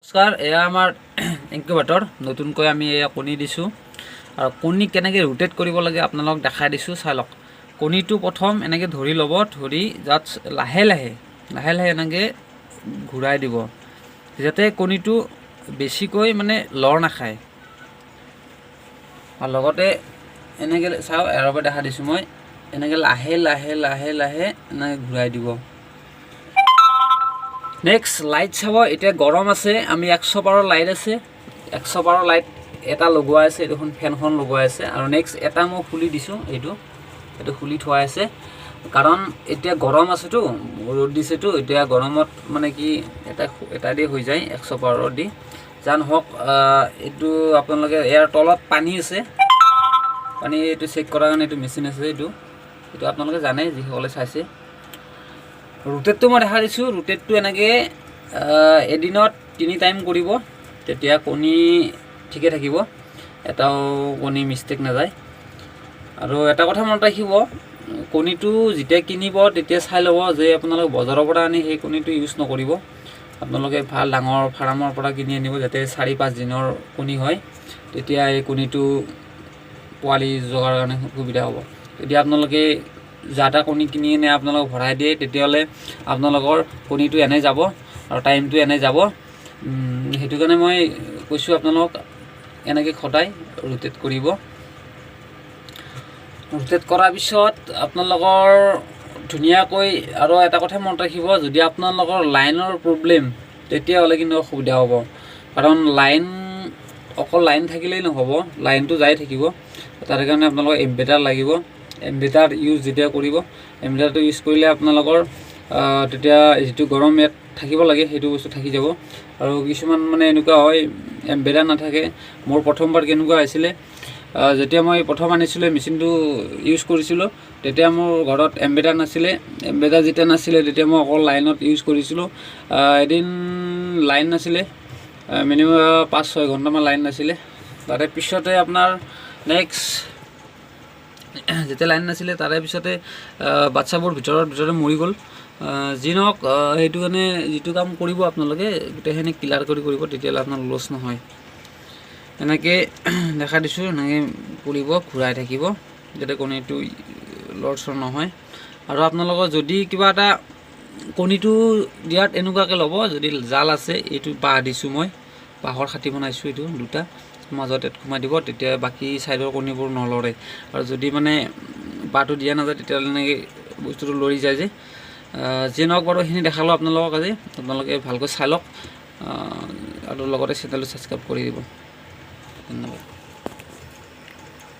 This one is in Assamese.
নমস্কাৰ, এয়া আমাৰ ইনকিউবেটৰ নতুনকৈ আমি এয়া কণী দিছোঁ আৰু কণী কেনেকৈ ৰোটেট কৰিব লাগে আপোনালোকক দেখাই দিছোঁ। চাই লওক, কণীটো প্ৰথম এনেকৈ ধৰি ল'ব, ধৰি জাষ্ট লাহে লাহে এনেকৈ ঘূৰাই দিব যাতে কণীটো বেছিকৈ মানে লৰ নাখায়। আৰু লগতে এনেকৈ চাওক, এৰপৰা দেখা দিছোঁ মই, এনেকৈ লাহে লাহে এনেকৈ ঘূৰাই দিব। নেক্সট লাইট চাব, এতিয়া গৰম আছে, আমি 100 পাৰৰ লাইট আছে, 100 পাৰৰ লাইট এটা লগোৱা আছে, এইখন ফেনখন লগোৱা আছে। আৰু নেক্সট এটা মই খুলি দিছোঁ, এইটো খুলি থোৱা আছে কাৰণ এতিয়া গৰম আছেতো, ৰ'দ দিছেতো, এতিয়া গৰমত মানে কি এটা দি হৈ যায় 100 পাৰৰ দি যা নহওক। এইটো আপোনালোকে ইয়াৰ তলত পানী আছে, পানী এইটো চেক কৰাৰ কাৰণে এইটো মেচিন আছে, এইটো আপোনালোকে জানে যিসকলে চাইছে। ৰোটেটটো মই দেখা দিছোঁ, ৰোটেটটো এনেকৈ এদিনত 3 টাইম কৰিব, তেতিয়া কণী ঠিকে থাকিব, এটাও কণী মিষ্টেক নাযায়। আৰু এটা কথা মনত ৰাখিব, কণীটো যেতিয়া কিনিব তেতিয়া চাই ল'ব যে আপোনালোকে বজাৰৰ পৰা আনি সেই কণীটো ইউজ নকৰিব, আপোনালোকে ভাল ডাঙৰ ফাৰ্মৰ পৰা কিনি আনিব, যাতে 4-5 দিনৰ কণী হয়, তেতিয়া এই কণীটো পোৱালি জগাৰ কাৰণে সুবিধা হ'ব। এতিয়া আপোনালোকে যাটা কণী কিনি এনে আপোনালোকক ভৰাই দিয়ে, তেতিয়াহ'লে আপোনালোকৰ কণীটো এনে যাব আৰু টাইমটো এনে যাব। সেইটো কাৰণে মই কৈছোঁ আপোনালোকক এনেকৈ সদায় ৰোটেট কৰিব। ৰোটেট কৰাৰ পিছত আপোনালোকৰ ধুনীয়াকৈ, আৰু এটা কথা মনত ৰাখিব, যদি আপোনালোকৰ লাইনৰ প্ৰব্লেম তেতিয়াহ'লে কিন্তু অসুবিধা হ'ব, কাৰণ অকল লাইন থাকিলেই নহ'ব, লাইনটো যাই থাকিব। তাৰ কাৰণে আপোনালোকৰ ইনভাৰ্টাৰ লাগিব। ইনভাৰ্টাৰ ইউজ যেতিয়া কৰিব, ইনভাৰ্টাৰটো ইউজ কৰিলে আপোনালোকৰ তেতিয়া যিটো গৰম ইয়াত থাকিব লাগে সেইটো বস্তু থাকি যাব। আৰু কিছুমান মানে এনেকুৱা হয় ইনভাৰ্টাৰ নাথাকে। মোৰ প্ৰথমবাৰ কেনেকুৱা হৈছিলে, যেতিয়া মই প্ৰথম আনিছিলোঁ মেচিনটো ইউজ কৰিছিলোঁ, তেতিয়া মোৰ ঘৰত ইনভাৰ্টাৰ নাছিলে। ইনভাৰ্টাৰ যেতিয়া নাছিলে তেতিয়া মই অকল লাইনত ইউজ কৰিছিলোঁ। এদিন লাইন নাছিলে, মিনিমাম 5-6 ঘণ্টামান লাইন নাছিলে। তাৰে পিছতে আপোনাৰ নেক্সট যেতিয়া লাইন নাছিলে তাৰে পিছতে বাচ্চাবোৰ ভিতৰতে মৰি গ'ল। যি নহওক, সেইটো কাৰণে যিটো কাম কৰিব আপোনালোকে গোটেইখিনি ক্লিয়াৰ কৰিব, তেতিয়াহ'লে আপোনাৰ লছ নহয়। এনেকৈ দেখা দিছোঁ, এনেকৈ কৰিব, ঘূৰাই থাকিব যাতে কণীটো লৰচৰ নহয়। আৰু আপোনালোকৰ যদি কিবা এটা কণীটো দিয়াত এনেকুৱাকৈ ল'ব, যদি জাল আছে, এইটো বাঁহ দিছোঁ মই, বাঁহৰ খাটি বনাইছোঁ, এইটো 2টা মাজত সোমাই দিব, তেতিয়া বাকী ছাইডৰ কণীবোৰ নলৰে। আৰু যদি মানে বাঁহটো দিয়া নাযায় তেতিয়াহ'লে এনেকৈ বস্তুটো লৰি যায় যে। যি নহওক বাৰু, এইখিনি দেখালোঁ আপোনালোকক আজি, আপোনালোকে ভালকৈ চাই লওক আৰু লগতে চেনেলটো ছাবস্ক্ৰাইব কৰি দিব। ধন্যবাদ।